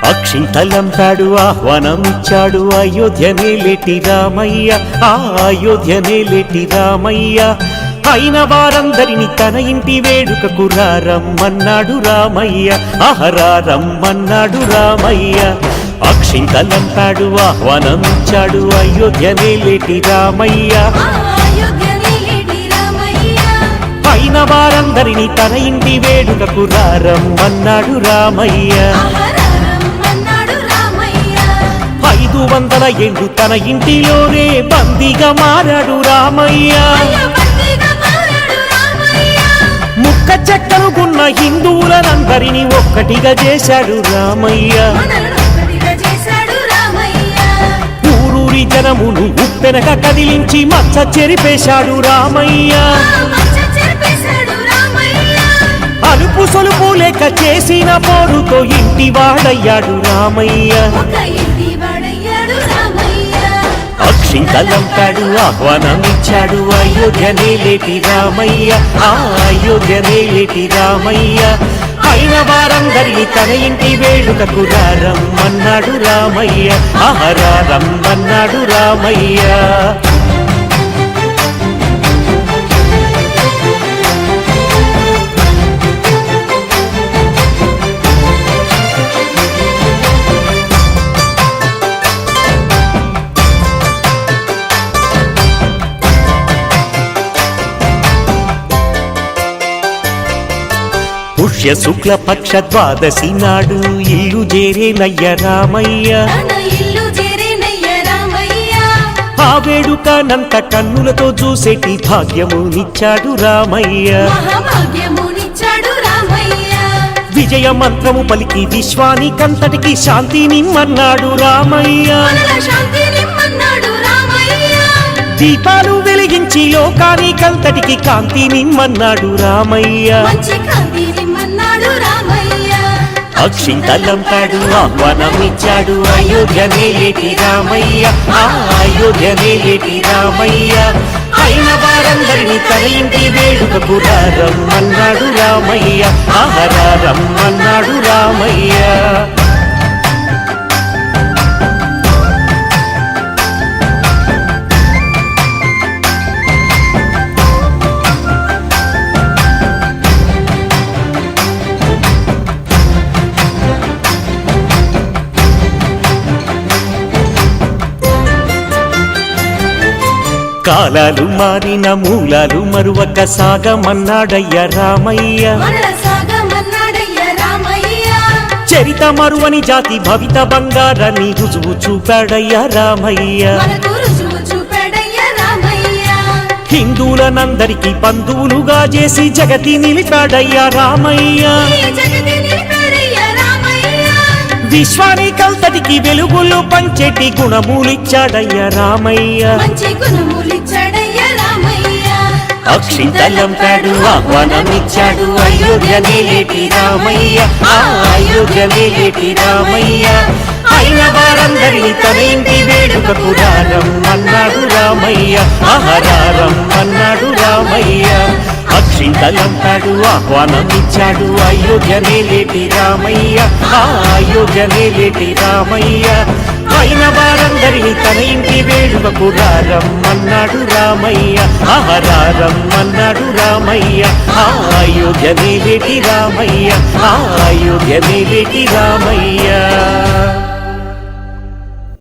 అక్షింతలంపాడు ఆహ్వానమిచ్చాడు అయోధ్యనేలేటి రామయ్య, ఆ అయోధ్యనేలేటి రామయ్య. అయిన వారందరిని తన ఇంటి వేడుకకు రమ్మన్నాడు రామయ్య, రమ్మన్నాడు రామయ్య. అక్షింతలంపాడు ఆహ్వానమిచ్చాడు అయోధ్యనేలేటి రామయ్య, అయిన వారందరిని తన ఇంటి వేడుకకు రమ్మన్నాడు రామయ్య. 500 ఏళ్ళు తన ఇంటిలోనే బందీగా మారాడు రామయ్య. ముక్క చెక్కనుకున్న హిందువులనందరినీ ఒక్కటిగా చేశాడు రామయ్య. ఊరూరి జనమును ఉప్పెనక కదిలించి మచ్చ చెరిపేశాడు రామయ్య. అలుపు సొలుపు లేక చేసిన పోరుతో ఇంటి వాడయ్యాడు రామయ్య. అక్షింతలంపాడు ఆహ్వానమిచ్చాడు అయోధ్యనేలేటి రామయ్య, ఆ అయోధ్యనేలేటి రామయ్య. అయిన వారందరినీ తన ఇంటి వేడుకకు రమ్మన్నాడు రామయ్య, రమ్మన్నాడు రామయ్య. పుష్య శుక్ల పక్ష ద్వాదశి నాడు ఇల్లు చేరేనయ్య రామయ్య. ఆ వేడుకనంత కన్నులతో చూసేటి భాగ్యమునిచ్చాడు రామయ్య. విజయ మంత్రము పలికి విశ్వానికంతటికి శాంతినిమ్మన్నాడు రామయ్య. దీపాలు వెలిగించి లోకానికంతటికి కాంతినిమ్మన్నాడు రామయ్య. అక్షింతలంపాడు ఆహ్వానమిచ్చాడు అయోధ్యనేలేటి రామయ్య, ఆ అయోధ్యనేలేటి రామయ్య. అయిన వారందరినీ తన ఇంటి వేడుకకు రమ్మన్నాడు రామయ్య, రమ్మన్నాడు రామయ్య. కాలాలు మారిన మూలాలు మరువక సాగమన్నాడయ్య రామయ్య. చరిత మరువని జాతి భవిత బంగారాన్ని రుజువు చూపాడయ్య రామయ్య. హిందువులనందరికీ బంధువులుగా చేసి జగతి నిలిపాడయ్య రామయ్య. విశ్వానికంతటికి వెలుగులు పంచేటి గుణములిచ్చాడయ్య రామయ్య. అక్షింతలంపాడు ఆహ్వానమిచ్చాడు అయోధ్యనేలేటి రామయ్య, ఆ అయోధ్యనేలేటి రామయ్య. అయిన వారందరినీ తన ఇంటి వేడుకకు రమ్మన్నాడు రామయ్య, రమ్మన్నాడు రామయ్య. అక్షింతలంపాడు ఆహ్వానమిచ్చాడు అయోధ్యనేలేటి రామయ్య, ఆ అయోధ్యనేలేటి రామయ్య. అయిన వారందరినీ తన ఇంటి వేడుకకు రమ్మన్నాడు రామయ్య, రమ్మన్నాడు రామయ్య. ఆ అయోధ్యనేలేటి రామయ్య, ఆ అయోధ్యనేలేటి రామయ్య.